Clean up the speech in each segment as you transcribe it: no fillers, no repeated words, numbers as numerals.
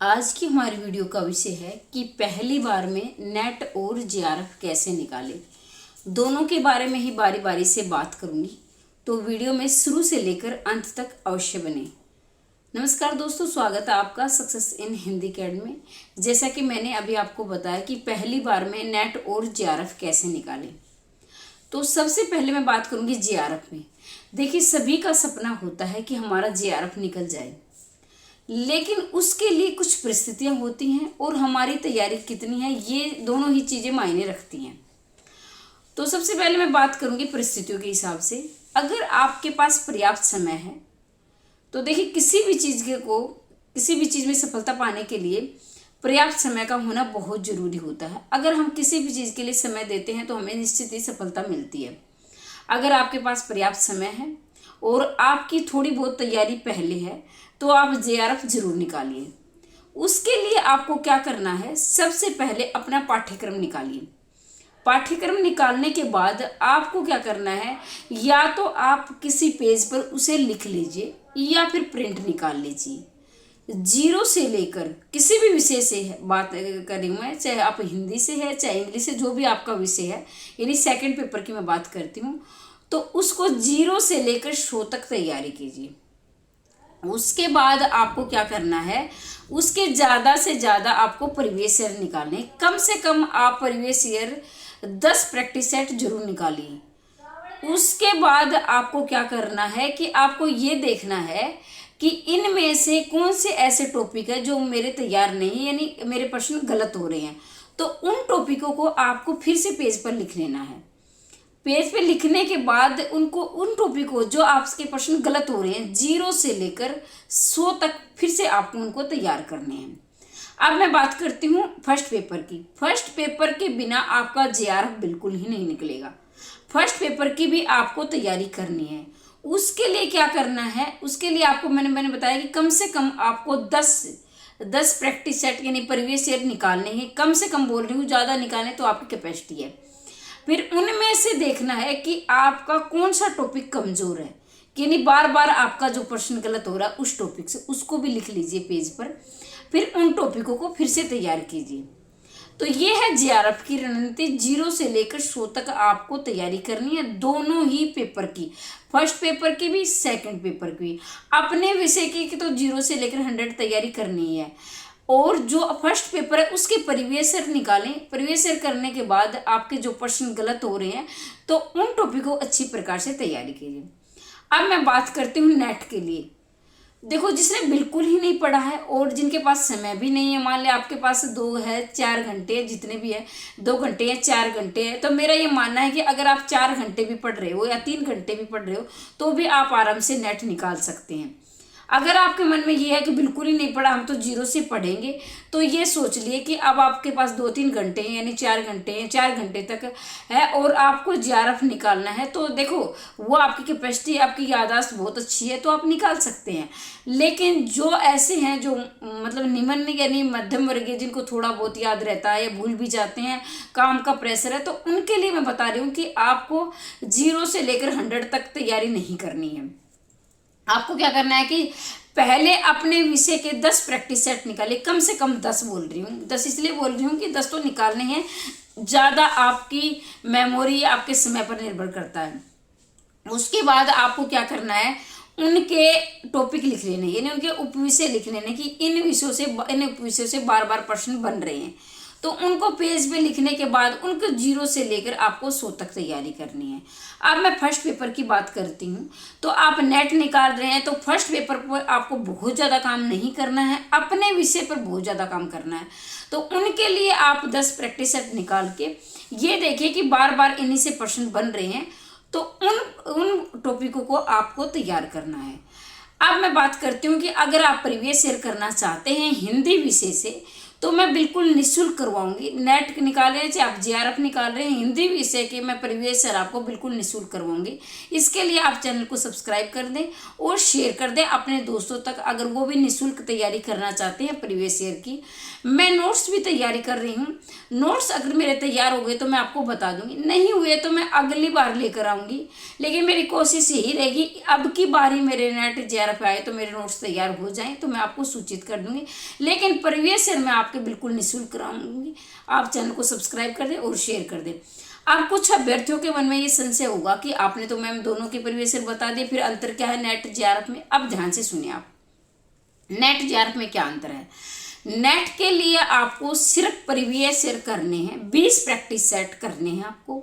आज की हमारी वीडियो का विषय है कि पहली बार में नेट और जेआरएफ कैसे निकालें। दोनों के बारे में ही बारी बारी से बात करूंगी, तो वीडियो में शुरू से लेकर अंत तक अवश्य बने। नमस्कार दोस्तों, स्वागत है आपका सक्सेस इन हिंदी अकेडमी में। जैसा कि मैंने अभी आपको बताया कि पहली बार में नेट और जेआरएफ कैसे निकालें, तो सबसे पहले मैं बात करूंगी जेआरएफ में। देखिए, सभी का सपना होता है कि हमारा जेआरएफ निकल जाए, लेकिन उसके लिए कुछ परिस्थितियां होती हैं और हमारी तैयारी कितनी है, ये दोनों ही चीज़ें मायने रखती हैं। तो सबसे पहले मैं बात करूंगी परिस्थितियों के हिसाब से। अगर आपके पास पर्याप्त समय है तो देखिए, किसी भी चीज़ में सफलता पाने के लिए पर्याप्त समय का होना बहुत ज़रूरी होता है। अगर हम किसी भी चीज़ के लिए समय देते हैं तो हमें निश्चित ही सफलता मिलती है। अगर आपके पास पर्याप्त समय है और आपकी थोड़ी बहुत तैयारी पहले है तो आप जेआरएफ जरूर निकालिए। उसके लिए आपको क्या करना है, सबसे पहले अपना पाठ्यक्रम निकालिए। पाठ्यक्रम निकालने के बाद आपको क्या करना है, या तो आप किसी पेज पर उसे लिख लीजिए या फिर प्रिंट निकाल लीजिए। जीरो से लेकर किसी भी विषय से बात कर रही हूँ मैं, चाहे आप हिंदी से है चाहे इंग्लिश से, जो भी आपका विषय है, यानी सेकंड पेपर की मैं बात करती हूँ, तो उसको जीरो से लेकर 100 तक तैयारी कीजिए। उसके बाद आपको क्या करना है, उसके ज़्यादा से ज़्यादा आपको प्रीवियस ईयर निकालने। कम से कम आप प्रीवियस ईयर 10 प्रैक्टिस सेट जरूर निकालिए। उसके बाद आपको क्या करना है कि आपको ये देखना है कि इनमें से कौन से ऐसे टॉपिक है जो मेरे तैयार नहीं, यानी मेरे प्रश्न गलत हो रहे हैं, तो उन टॉपिकों को आपको फिर से पेज पर लिख लेना है। पेज पे लिखने के बाद उन टॉपिक को जो आपके प्रश्न गलत हो रहे हैं, 0 से लेकर 100 तक फिर से आपको उनको तैयार करने हैं। अब मैं बात करती हूँ फर्स्ट पेपर की। फर्स्ट पेपर के बिना आपका जेआरएफ बिल्कुल ही नहीं निकलेगा। फर्स्ट पेपर की भी आपको तैयारी करनी है। उसके लिए क्या करना है, उसके लिए आपको मैंने बताया कि कम से कम आपको 10 प्रैक्टिस सेट यानी प्रीवियस ईयर निकालने हैं। कम से कम बोल रही हूँ, ज़्यादा निकालें तो आपकी कैपेसिटी है। फिर उनमें से देखना है कि आपका कौन सा टॉपिक कमजोर है, यानी बार बार आपका जो प्रश्न गलत हो रहा है उस टॉपिक से, उसको भी लिख लीजिए पेज पर। फिर उन टॉपिकों को फिर से तैयार कीजिए। तो ये है जेआरएफ की रणनीति। 0 से लेकर 100 तक आपको तैयारी करनी है, दोनों ही पेपर की, फर्स्ट पेपर की भी सेकंड पेपर की भी। अपने विषय की तो 0 से लेकर 100 तैयारी करनी है। और जो फर्स्ट पेपर है उसके प्रीवियस ईयर निकालें। प्रीवियस ईयर करने के बाद आपके जो प्रश्न गलत हो रहे हैं तो उन टॉपिक को अच्छी प्रकार से तैयारी कीजिए। अब मैं बात करती हूँ नेट के लिए। देखो, जिसने बिल्कुल ही नहीं पढ़ा है और जिनके पास समय भी नहीं है, मान लिया आपके पास 2 है 4 घंटे, जितने भी है 2 घंटे या 4 घंटे है, तो मेरा ये मानना है कि अगर आप 4 घंटे भी पढ़ रहे हो या 3 घंटे भी पढ़ रहे हो तो भी आप आराम से नेट निकाल सकते हैं। अगर आपके मन में ये है कि बिल्कुल ही नहीं पढ़ा, हम तो 0 से पढ़ेंगे, तो ये सोच लिए कि अब आपके पास 2-3 घंटे हैं, यानी 4 घंटे हैं, 4 घंटे तक है और आपको जेआरएफ निकालना है। तो देखो, वो आपकी कैपेसिटी, आपकी याददाश्त बहुत अच्छी है तो आप निकाल सकते हैं। लेकिन जो ऐसे हैं जो मतलब निम्न यानी मध्यम वर्गीय, जिनको थोड़ा बहुत याद रहता है या भूल भी जाते हैं, काम का प्रेशर है, तो उनके लिए मैं बता रही हूँ कि आपको 0 से लेकर 100 तक तैयारी नहीं करनी है। आपको क्या करना है कि पहले अपने विषय के 10 प्रैक्टिस सेट निकालिए। कम से कम 10 बोल रही हूँ, 10 इसलिए बोल रही हूँ कि 10 तो निकालने हैं। ज़्यादा आपकी मेमोरी आपके समय पर निर्भर करता है। उसके बाद आपको क्या करना है, उनके टॉपिक लिख लेने, यानी उनके उपविषय लिख लेने कि इन उपविषयों से बार बार प्रश्न बन रहे हैं। तो उनको पेज पे लिखने के बाद उनको 0 से लेकर आपको 100 तक तैयारी करनी है। अब मैं फर्स्ट पेपर की बात करती हूँ। तो आप नेट निकाल रहे हैं तो फर्स्ट पेपर पर आपको बहुत ज़्यादा काम नहीं करना है, अपने विषय पर बहुत ज़्यादा काम करना है। तो उनके लिए आप 10 प्रैक्टिस सेट निकाल के ये देखिए कि बार बार इन्हीं से प्रश्न बन रहे हैं, तो उन टॉपिकों को आपको तैयार करना है। अब मैं बात करती हूँ कि अगर आप प्रीवियस ईयर करना चाहते हैं हिंदी विषय से, तो मैं बिल्कुल निःशुल्क करवाऊंगी। नेट निकाल रहे हैं चाहे आप जेआरएफ निकाल रहे हैं, हिंदी विषय के मैं प्रीवियस ईयर आपको बिल्कुल निःशुल्क करवाऊंगी। इसके लिए आप चैनल को सब्सक्राइब कर दें और शेयर कर दें अपने दोस्तों तक, अगर वो भी निःशुल्क तैयारी करना चाहते हैं प्रीवियस ईयर की। मैं नोट्स भी तैयारी कर रही हूँ। नोट्स अगर मेरे तैयार हो गए तो मैं आपको बता दूंगी, नहीं हुए तो मैं अगली बार लेकर आऊंगी। लेकिन मेरी कोशिश यही रहेगी अब की बारी मेरे नेट जेआरएफ आए तो मेरे नोट्स तैयार हो जाएं तो मैं आपको सूचित कर दूंगी। लेकिन प्रीवियस ईयर में आपके बिल्कुल निःशुल्क कराऊंगी। आप चैनल को सब्सक्राइब कर दें और शेयर कर दें। अब कुछ अभ्यर्थियों के मन में ये संशय होगा कि आपने तो मैम दोनों के प्रीवियस ईयर बता दिए, फिर अंतर क्या है नेट जेआरएफ में। अब ध्यान से सुनिए आप, नेट जेआरएफ में क्या अंतर है। नेट के लिए आपको सिर्फ प्रीवियस ईयर करने हैं, 20 प्रैक्टिस सेट करने हैं आपको।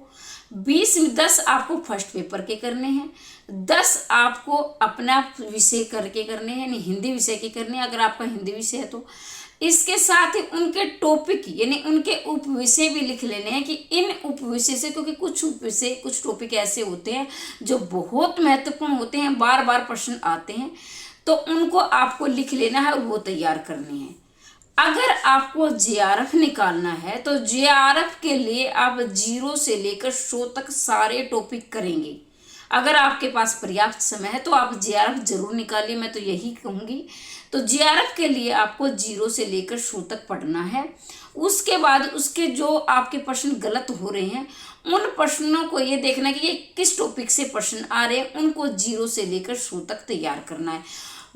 20 में 10 आपको फर्स्ट पेपर के करने हैं, 10 आपको अपना विषय करके करने हैं, यानी हिंदी विषय के करने हैं अगर आपका हिंदी विषय है तो। इसके साथ ही उनके टॉपिक यानी उनके उप विषय भी लिख लेने हैं कि इन उप विषय से, क्योंकि कुछ उप विषय कुछ टॉपिक ऐसे होते हैं जो बहुत महत्वपूर्ण होते हैं, बार बार प्रश्न आते हैं, तो उनको आपको लिख लेना है और वो तैयार करने हैं। अगर आपको जेआरएफ निकालना है तो जेआरएफ के लिए आप 0 से लेकर 100 तक सारे टॉपिक करेंगे। अगर आपके पास पर्याप्त समय है तो आप जेआरएफ जरूर निकालिए, मैं तो यही कहूँगी। तो जेआरएफ के लिए आपको 0 से लेकर 100 तक पढ़ना है। उसके बाद उसके जो आपके प्रश्न गलत हो रहे हैं उन प्रश्नों को ये देखना कि ये किस टॉपिक से प्रश्न आ रहे हैं, उनको 0 से लेकर 100 तक तैयार करना है।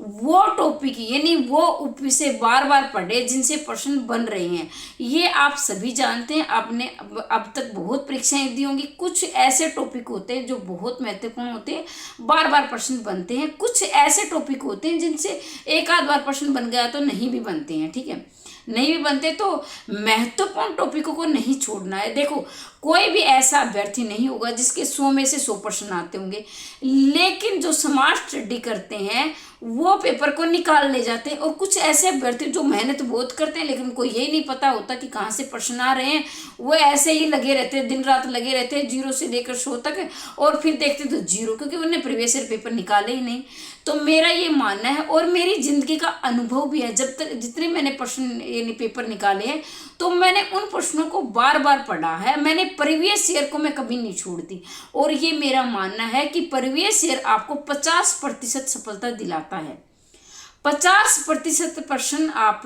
वो टॉपिक यानी वो उपविषय बार बार पढ़े जिनसे प्रश्न बन रहे हैं। ये आप सभी जानते हैं, आपने अब तक बहुत परीक्षाएं दी होंगी। कुछ ऐसे टॉपिक होते हैं जो बहुत महत्वपूर्ण होते हैं, बार बार प्रश्न बनते हैं। कुछ ऐसे टॉपिक होते हैं जिनसे एक आध बार प्रश्न बन गया तो नहीं भी बनते हैं, ठीक है, नहीं भी बनते। तो महत्वपूर्ण टॉपिकों को नहीं छोड़ना है। देखो, कोई भी ऐसा अभ्यर्थी नहीं होगा जिसके 100 में से 100 प्रश्न आते होंगे, लेकिन जो स्मार्ट स्टडी करते हैं वो पेपर को निकाल ले जाते हैं। और कुछ ऐसे अभ्यर्थी जो मेहनत बहुत करते हैं लेकिन उनको यही नहीं पता होता कि कहाँ से प्रश्न आ रहे हैं, वो ऐसे ही लगे रहते हैं, दिन रात लगे रहते हैं 0 से लेकर 100 तक, और फिर देखते तो 0, क्योंकि उन्होंने प्रीवियस ईयर पेपर निकाले ही नहीं। तो मेरा ये मानना है और मेरी जिंदगी का अनुभव भी है, जब तक जितने मैंने प्रश्न यानी पेपर निकाले हैं तो मैंने उन प्रश्नों को बार बार पढ़ा है। मैंने प्रीवियस ईयर को मैं कभी नहीं छोड़ती, और ये मेरा मानना है कि प्रीवियस ईयर आपको 50% सफलता दिलाता है। 50% प्रश्न आप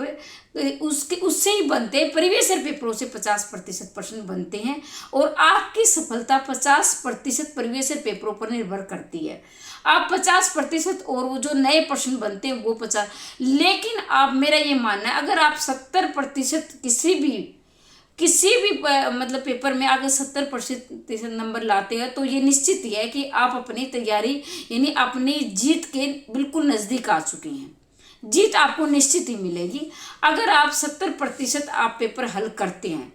उससे ही बनते हैं, प्रीवियस ईयर पेपरों से 50% प्रश्न बनते हैं, और आपकी सफलता 50% प्रीवियस ईयर पेपरों पर निर्भर करती है। आप 50% और वो जो नए प्रश्न बनते हैं वो 50। लेकिन आप, मेरा ये मानना है, अगर आप 70% किसी भी मतलब पेपर में अगर 70% नंबर लाते हैं तो ये निश्चित ही है कि आप अपनी तैयारी यानी अपनी जीत के बिल्कुल नज़दीक आ चुके हैं। जीत आपको निश्चित ही मिलेगी अगर आप 70% आप पेपर हल करते हैं।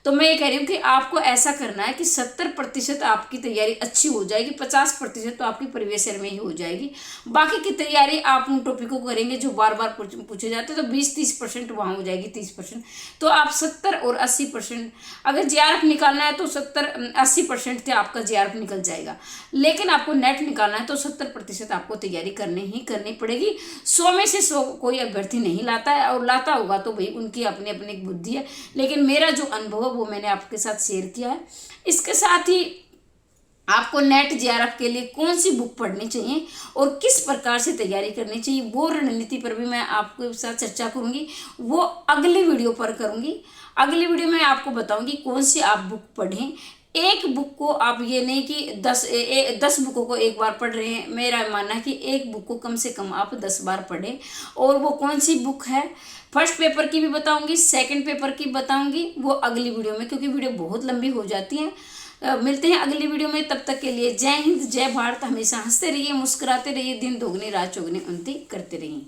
तो मैं ये कह रही हूँ कि आपको ऐसा करना है कि 70% आपकी तैयारी अच्छी हो जाएगी, 50% तो आपकी प्रीवियस ईयर में ही हो जाएगी। बाकी की तैयारी आप उन टॉपिकों को करेंगे जो बार बार पूछे जाते हैं, तो 20-30% वहाँ हो जाएगी, 30%। तो आप 70 और 80%, अगर जेआरएफ निकालना है तो 70-80% से आपका जेआरएफ निकल जाएगा। लेकिन आपको नेट निकालना है तो 70% आपको तैयारी करनी पड़ेगी। 100 में से 100 कोई अभ्यर्थी नहीं लाता है, और लाता होगा तो भाई उनकी अपनी अपनी बुद्धि है। लेकिन मेरा जो अनुभव वो मैंने आपके साथ शेयर किया है। इसके साथ ही आपको नेट जेआरएफ के लिए कौन सी बुक पढ़नी चाहिए और किस प्रकार से तैयारी करनी चाहिए, वो रणनीति पर भी मैं आपके साथ चर्चा करूंगी। वो अगली वीडियो पर करूंगी। अगली वीडियो में आपको बताऊंगी कौन सी आप बुक पढ़ें। एक बुक को आप ये नहीं कि 10 बुकों को एक बार पढ़ रहे हैं। मेरा मानना है कि एक बुक को कम से कम आप 10 बार पढ़ें। और वो कौन सी बुक है, फर्स्ट पेपर की भी बताऊंगी, सेकंड पेपर की बताऊंगी, वो अगली वीडियो में, क्योंकि वीडियो बहुत लंबी हो जाती है। मिलते हैं अगली वीडियो में, तब तक के लिए जय हिंद, जय भारत। हमेशा हंसते रहिए, मुस्कुराते रहिए, दिन दोगुनी रात चौगुनी उन्नति करते रहिए।